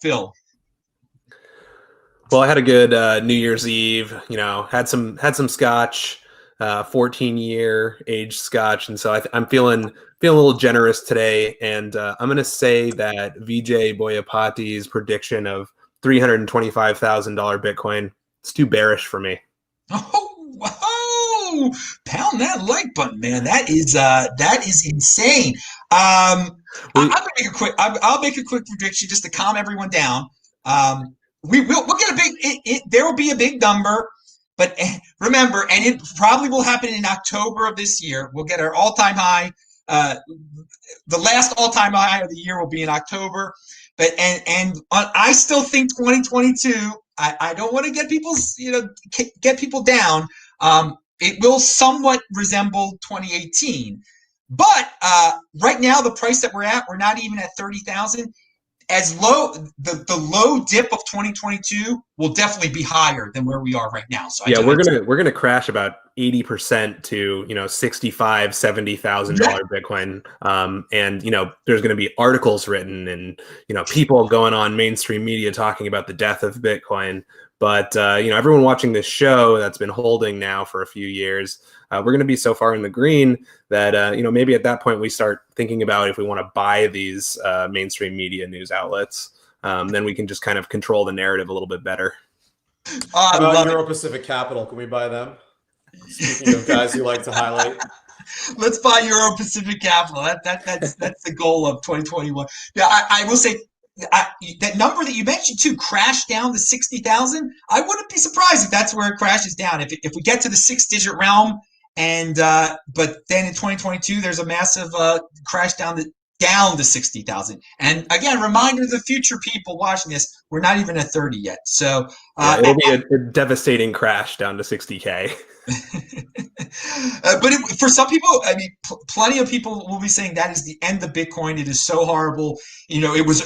Phil. Well, I had a good New Year's Eve, had some scotch, 14-year aged scotch. And so I'm feeling a little generous today, and I'm going to say that Vijay Boyapati's prediction of $325,000 Bitcoin, it's too bearish for me. Oh, pound that like button, man. That is insane. I'll make a quick prediction just to calm everyone down. We'll get a big. There will be a big number. But remember, and it probably will happen in October of this year. We'll get our all-time high. The last all-time high of the year will be in October. But I still think 2022. I don't want to get people down. It will somewhat resemble 2018. But right now, the price that we're at, we're not even at 30,000. As low, the low dip of 2022 will definitely be higher than where we are right now. So yeah, we're gonna crash about 80% to $65,000-$70,000 Bitcoin, and there's gonna be articles written and people going on mainstream media talking about the death of Bitcoin. But everyone watching this show that's been holding now for a few years, we're going to be so far in the green that maybe at that point we start thinking about if we want to buy these mainstream media news outlets. Then we can just kind of control the narrative a little bit better. How about Euro Pacific Capital? Can we buy them? Speaking of guys you like to highlight. Let's buy Euro Pacific Capital. That's the goal of 2021. Yeah, I will say. That number that you mentioned too crashed down to 60,000. I wouldn't be surprised if that's where it crashes down. If we get to the 6-digit realm, and but then in 2022 there's a massive crash down to 60,000. And again, reminder to the future people watching this, we're not even at 30 yet. So it'll be a devastating crash down to 60K. But for some people, I mean, plenty of people will be saying that is the end of Bitcoin. It is so horrible. It was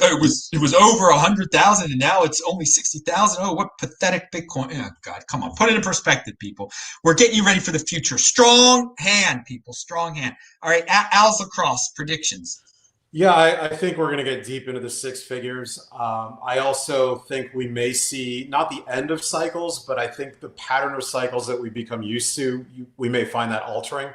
over 100,000 and now it's only 60,000. Oh, what pathetic Bitcoin! Oh God, come on, put it in perspective, people. We're getting you ready for the future. Strong hand, people. Strong hand. All right, Al's Lacrosse predictions. Yeah, I think we're going to get deep into the six figures. I also think we may see not the end of cycles, but I think the pattern of cycles that we become used to, we may find that altering.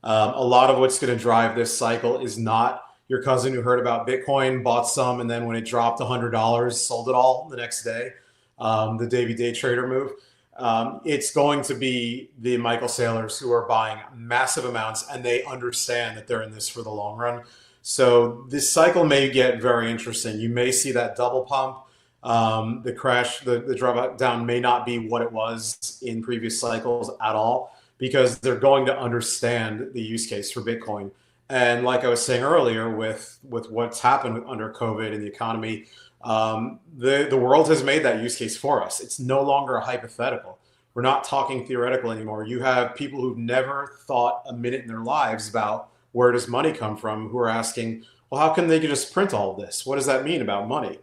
A lot of what's going to drive this cycle is not your cousin who heard about Bitcoin, bought some, and then when it dropped $100, sold it all the next day, the Davey Day Trader move. It's going to be the Michael Saylors who are buying massive amounts, and they understand that they're in this for the long run. So this cycle may get very interesting. You may see that double pump. The crash, the drawdown may not be what it was in previous cycles at all, because they're going to understand the use case for Bitcoin. And like I was saying earlier, with what's happened under COVID and the economy, the world has made that use case for us. It's no longer a hypothetical. We're not talking theoretical anymore. You have people who've never thought a minute in their lives about where does money come from, who are asking, well, how can they just print all of this? What does that mean about money?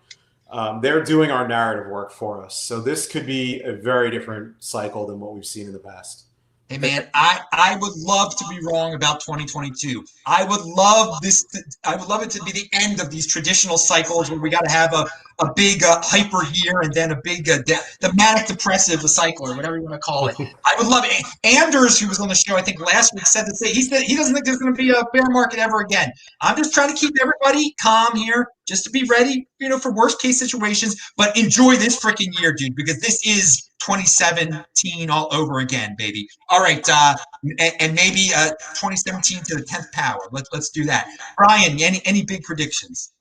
They're doing our narrative work for us. So this could be a very different cycle than what we've seen in the past. Hey man, I would love to be wrong about 2022. I would love this. I would love it to be the end of these traditional cycles where we got to have a big hyper year and then a big the manic depressive cycle or whatever you want to call it. I would love it. Anders, who was on the show I think last week, said the same. He said he doesn't think there's going to be a bear market ever again. I'm just trying to keep everybody calm here, just to be ready, for worst case situations. But enjoy this freaking year, dude, because this is 2017 all over again, baby. All right, and maybe 2017 to the 10th power. Let's do that. Brian, any big predictions?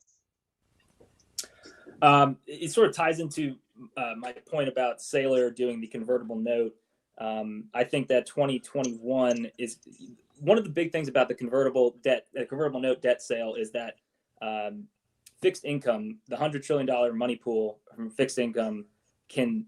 It sort of ties into my point about Saylor doing the convertible note. I think that 2021 is one of the big things about the convertible note debt sale is that fixed income, the $100 trillion money pool from fixed income can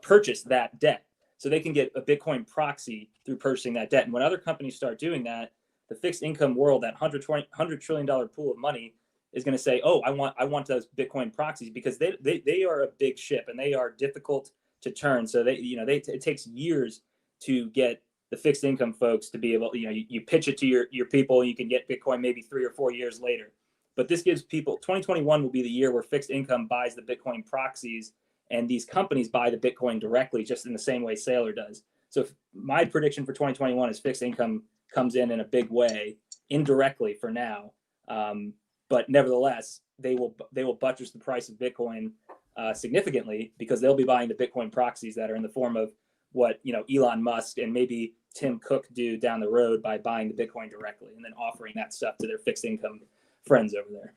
purchase that debt. So they can get a Bitcoin proxy through purchasing that debt. And when other companies start doing that, the fixed income world, that $100 trillion pool of money, is going to say, oh, I want those Bitcoin proxies, because they are a big ship and they are difficult to turn. So it takes years to get the fixed income folks to be able, you pitch it to your people, and you can get Bitcoin maybe 3 or 4 years later. But this gives people, 2021 will be the year where fixed income buys the Bitcoin proxies, and these companies buy the Bitcoin directly, just in the same way Saylor does. So my prediction for 2021 is fixed income comes in a big way, indirectly for now. But nevertheless, they will buttress the price of Bitcoin significantly, because they'll be buying the Bitcoin proxies that are in the form of what Elon Musk and maybe Tim Cook do down the road by buying the Bitcoin directly and then offering that stuff to their fixed income friends over there.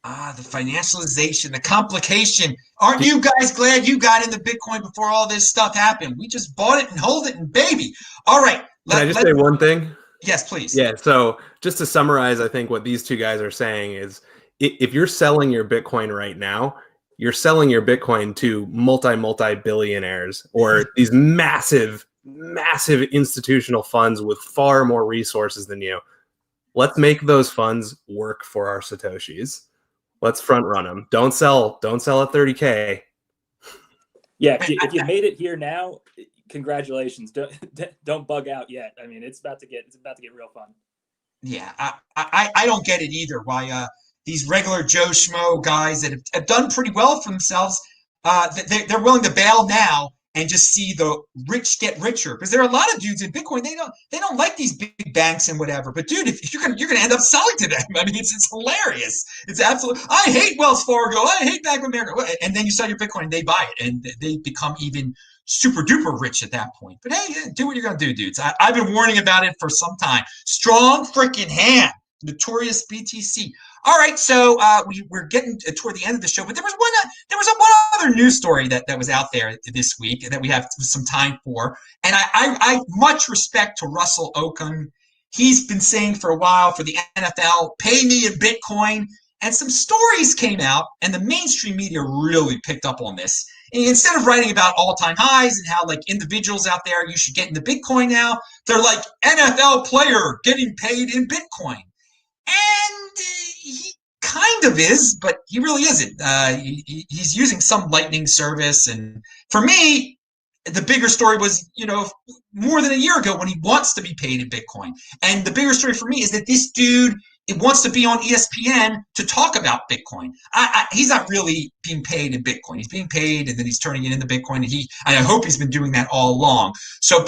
The financialization, the complication. Aren't you guys glad you got into Bitcoin before all this stuff happened? We just bought it and hold it, and baby. All right. Can I just say one thing? Yes, please. Yeah. So just to summarize, I think what these two guys are saying is, if you're selling your Bitcoin right now, you're selling your Bitcoin to multi-billionaires or these massive institutional funds with far more resources than you. Let's make those funds work for our Satoshis. Let's front run them. Don't sell at 30K. Yeah, if you made it here now, congratulations. Don't bug out yet. I mean, it's about to get real fun. Yeah, I don't get it either. Why these regular Joe Schmo guys that have done pretty well for themselves, they're willing to bail now and just see the rich get richer, because there are a lot of dudes in Bitcoin. They don't like these big banks and whatever. But dude, if you're gonna end up selling to them. I mean, it's hilarious. It's absolutely. I hate Wells Fargo. I hate Bank of America. And then you sell your Bitcoin and they buy it, and they become even super duper rich at that point. But hey, do what you're gonna do, dudes. I've been warning about it for some time. Strong freaking hand, notorious BTC. All right, so we're getting toward the end of the show, but there was one other news story that was out there this week that we have some time for, and I much respect to Russell Okung. He's been saying for a while for the NFL, pay me in Bitcoin, and some stories came out, and the mainstream media really picked up on this. And instead of writing about all-time highs and how like individuals out there you should get into Bitcoin now, they're like NFL player getting paid in Bitcoin. And he kind of is, but he really isn't. He's using some Lightning service. And for me, the bigger story was, more than a year ago when he wants to be paid in Bitcoin. And the bigger story for me is that this dude wants to be on ESPN to talk about Bitcoin. He's not really being paid in Bitcoin. He's being paid, and then he's turning it into Bitcoin. And I hope he's been doing that all along. So,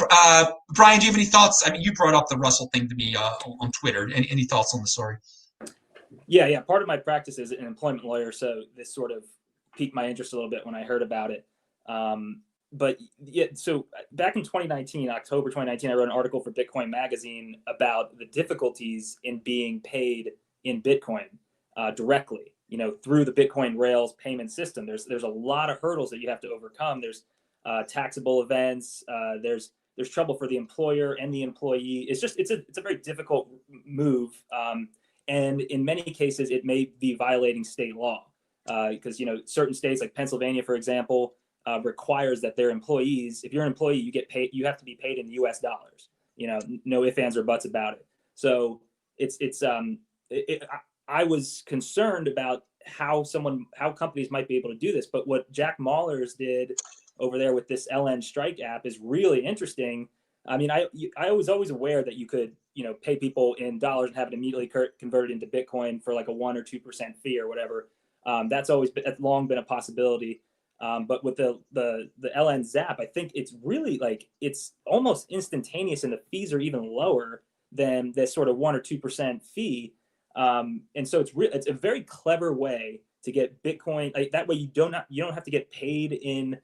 Brian, do you have any thoughts? I mean, you brought up the Russell thing to me on Twitter. Any thoughts on the story? Yeah. Part of my practice is an employment lawyer, so this sort of piqued my interest a little bit when I heard about it. But yeah, so back in 2019, October 2019, I wrote an article for Bitcoin Magazine about the difficulties in being paid in Bitcoin directly. through the Bitcoin Rails payment system. There's a lot of hurdles that you have to overcome. There's taxable events. There's trouble for the employer and the employee. It's a very difficult move, and in many cases it may be violating state law because certain states like Pennsylvania, for example, requires that their employees, if you're an employee, you have to be paid in U.S. dollars. No ifs, ands, or buts about it. So I was concerned about how companies might be able to do this, but what Jack Mallers did over there with this LN Strike app is really interesting. I mean, I was always aware that you could, pay people in dollars and have it immediately converted into Bitcoin for like a 1 or 2% fee or whatever. That's long been a possibility. But with the LN Zap, I think it's really it's almost instantaneous, and the fees are even lower than this sort of 1 or 2% fee. And so it's a very clever way to get Bitcoin. That way you don't have to get paid in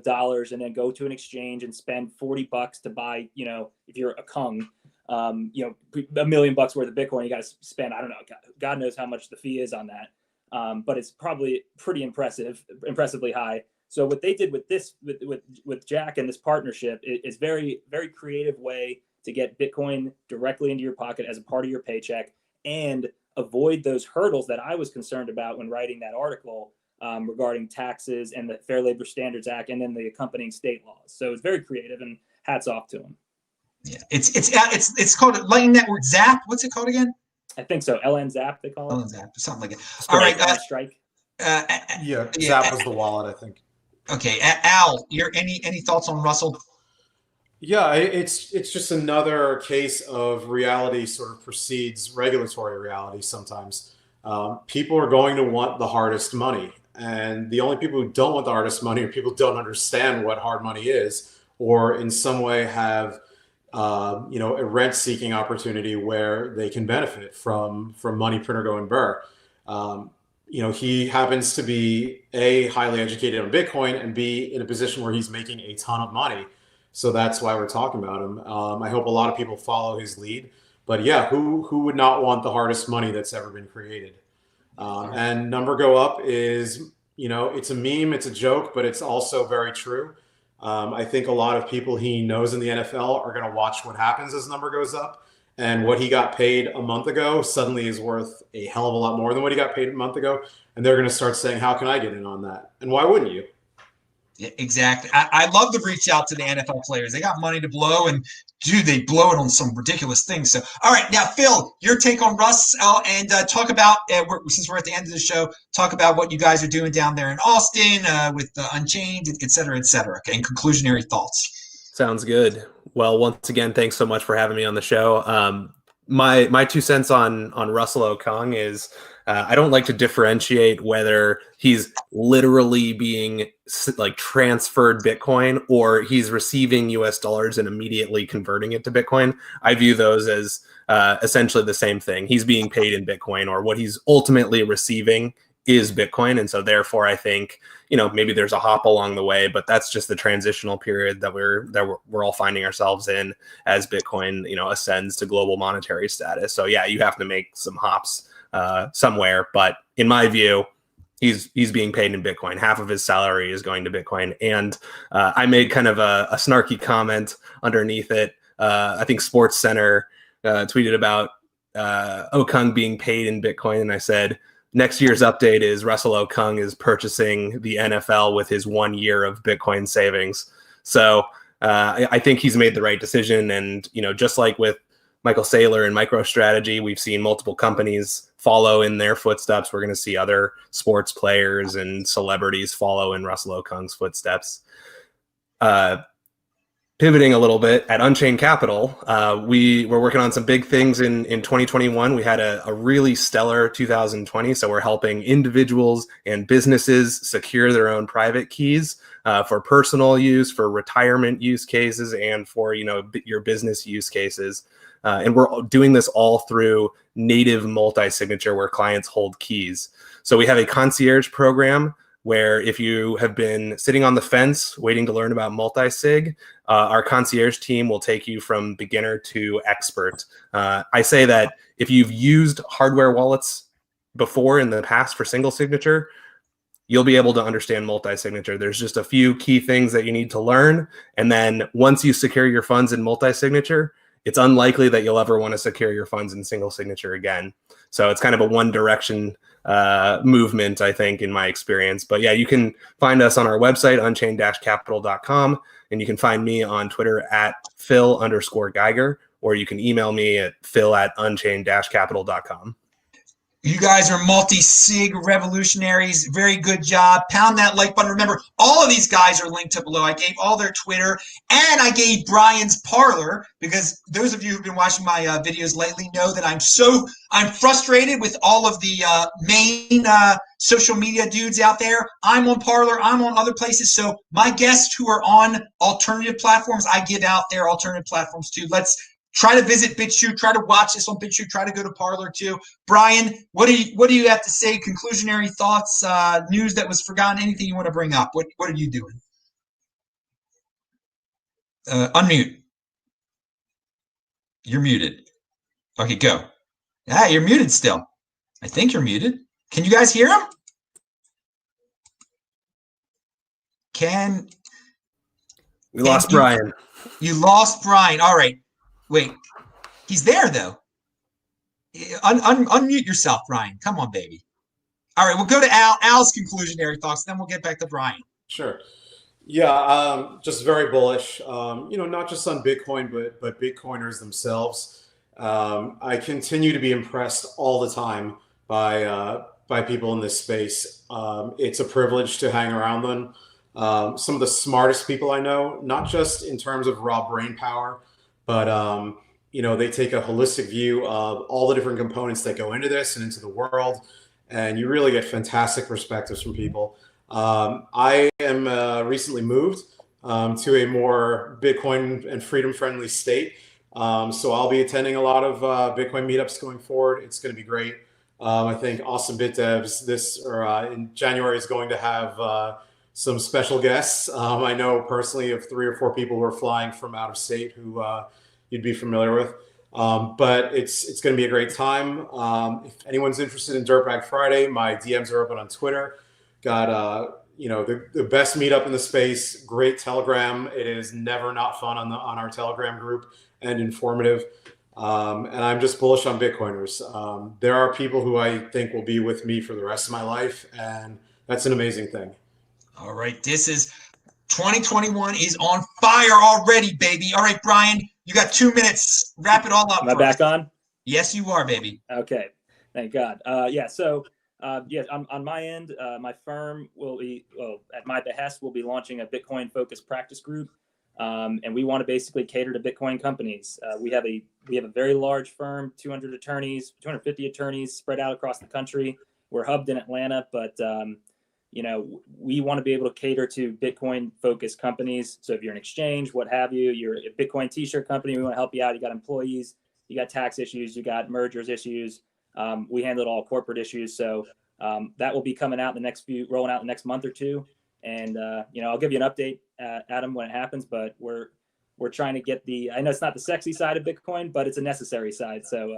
dollars and then go to an exchange and spend $40 to buy, if you're Okung, $1 million worth of Bitcoin. You got to spend, I don't know, God knows how much the fee is on that. But it's probably pretty impressively high. So what they did with this, with Jack and this partnership is very, very creative way to get Bitcoin directly into your pocket as a part of your paycheck and avoid those hurdles that I was concerned about when writing that article regarding taxes and the Fair Labor Standards Act and then the accompanying state laws. So it's very creative, and hats off to them. Yeah, it's called Lightning Network Zap. What's it called again? I think so. LN Zap, they call it. LN Zap, something like it. All right. Strike. Zap was the wallet, I think. Okay, Al, any thoughts on Russell? Yeah, it's just another case of reality sort of precedes regulatory reality sometimes. People are going to want the hardest money. And the only people who don't want the hardest money are people who don't understand what hard money is, or in some way have a rent-seeking opportunity where they can benefit from money printer going burr. He happens to be A, highly educated on Bitcoin, and B, in a position where he's making a ton of money. So that's why we're talking about him. I hope a lot of people follow his lead. But yeah, who would not want the hardest money that's ever been created? And number go up is, it's a meme, it's a joke, but it's also very true. I think a lot of people he knows in the NFL are going to watch what happens as number goes up. And what he got paid a month ago suddenly is worth a hell of a lot more than what he got paid a month ago. And they're going to start saying, how can I get in on that? And why wouldn't you? Yeah, exactly. I love the reach out to the NFL players. They got money to blow, and they blow it on some ridiculous things. So, all right, now Phil, your take on Russ, and talk about since we're at the end of the show, talk about what you guys are doing down there in Austin with Unchained, et cetera, et cetera. Okay, and conclusionary thoughts. Sounds good. Well, once again, thanks so much for having me on the show. My 2 cents on Russell Okung is I don't like to differentiate whether he's literally being transferred Bitcoin or he's receiving US dollars and immediately converting it to Bitcoin. I view those as essentially the same thing. He's being paid in Bitcoin, or what he's ultimately receiving is Bitcoin. And so therefore I think, maybe there's a hop along the way, but that's just the transitional period that we're all finding ourselves in as Bitcoin, ascends to global monetary status. So yeah, you have to make some hops somewhere, but in my view, he's being paid in Bitcoin. Half of his salary is going to Bitcoin. And I made kind of a snarky comment underneath it. I think Sports Center tweeted about Okung being paid in Bitcoin, and I said, next year's update is Russell Okung is purchasing the NFL with his 1 year of Bitcoin savings. So I think he's made the right decision. And, just like with Michael Saylor and MicroStrategy, we've seen multiple companies follow in their footsteps. We're going to see other sports players and celebrities follow in Russell Okung's footsteps. Pivoting a little bit, at Unchained Capital, we were working on some big things in 2021. We had a really stellar 2020. So we're helping individuals and businesses secure their own private keys for personal use, for retirement use cases, and for your business use cases. And we're doing this all through native multi-signature where clients hold keys. So we have a concierge program where if you have been sitting on the fence waiting to learn about multi-sig, our concierge team will take you from beginner to expert. I say that if you've used hardware wallets before in the past for single signature, you'll be able to understand multi-signature. There's just a few key things that you need to learn. And then once you secure your funds in multi-signature, it's unlikely that you'll ever want to secure your funds in single signature again. So it's kind of a one direction movement, I think, in my experience. But yeah, you can find us on our website, unchained-capital.com, and you can find me on Twitter at Phil_Geiger, or you can email me at phil@unchained-capital.com. You guys are multi-sig revolutionaries. Very good job. Pound that like button. Remember, all of these guys are linked up below. I gave all their Twitter, and I gave Brian's Parler, because those of you who've been watching my videos lately know that I'm frustrated with all of the main social media dudes out there. I'm on Parler. I'm on other places. So my guests who are on alternative platforms, I give out their alternative platforms too. Let's try to visit BitChute. Try to watch this on BitChute. Try to go to Parler too. Brian, what do you have to say? Conclusionary thoughts, news that was forgotten, anything you want to bring up? What are you doing? Unmute. You're muted. Okay, go. Ah, you're muted still. I think you're muted. Can you guys hear him? We lost Brian. You lost Brian. All right. Wait. He's there though. Unmute yourself, Brian. Come on, baby. All right, we'll go to Al's conclusionary thoughts, then we'll get back to Brian. Sure. Yeah, just very bullish. Not just on Bitcoin, but Bitcoiners themselves. I continue to be impressed all the time by people in this space. It's a privilege to hang around them. Some of the smartest people I know, not just in terms of raw brain power, but they take a holistic view of all the different components that go into this and into the world, and you really get fantastic perspectives from people. I am recently moved to a more Bitcoin and freedom-friendly state, so I'll be attending a lot of Bitcoin meetups going forward. It's going to be great. I think Awesome Bit Devs in January is going to have some special guests. I know personally of 3 or 4 people who are flying from out of state who you'd be familiar with. But it's going to be a great time. If anyone's interested in Dirtbag Friday, my DMs are open on Twitter. Got the best meetup in the space. Great Telegram. It is never not fun on our Telegram group, and informative. And I'm just bullish on Bitcoiners. There are people who I think will be with me for the rest of my life, and that's an amazing thing. All right, this is 2021 is on fire already, baby. All right, Brian, you got 2 minutes. Wrap it all up. Am I back on? Yes, you are, baby. Okay, thank God. So on my end, my firm will be, at my behest, we'll be launching a Bitcoin-focused practice group, and we want to basically cater to Bitcoin companies. We have a very large firm, 250 attorneys spread out across the country. We're hubbed in Atlanta, but we want to be able to cater to Bitcoin-focused companies. So if you're an exchange, what have you, you're a Bitcoin t-shirt company, we want to help you out. You got employees, you got tax issues, you got mergers issues. We handle all corporate issues. So that will be coming out rolling out the next month or two. And, I'll give you an update, Adam, when it happens, but we're trying to get I know it's not the sexy side of Bitcoin, but it's a necessary side. So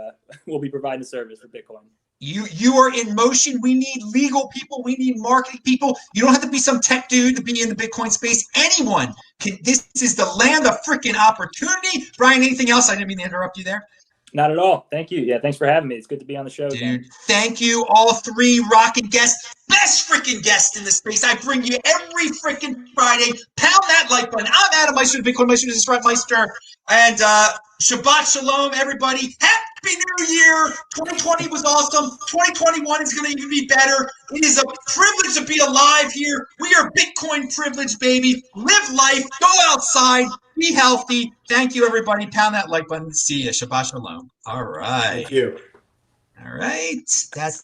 we'll be providing a service for Bitcoin. You are in motion. We need legal people. We need marketing people. You don't have to be some tech dude to be in the Bitcoin space. Anyone can. This is the land of freaking opportunity. Brian, anything else? I didn't mean to interrupt you there. Not at all. Thank you. Yeah, thanks for having me. It's good to be on the show. Dude, again. Thank you, all 3 rocking guests. Best freaking guest in the space. I bring you every freaking Friday. Pound that like button. I'm Adam Meister, Bitcoin Meister. This is Right Meister. And Shabbat Shalom, everybody. Happy New Year. 2020 was awesome. 2021 is going to even be better. It is a privilege to be alive here. We are Bitcoin privileged, baby. Live life. Go outside. Be healthy. Thank you, everybody. Pound that like button. See ya. Shabbat Shalom. All right. Thank you. All right. That's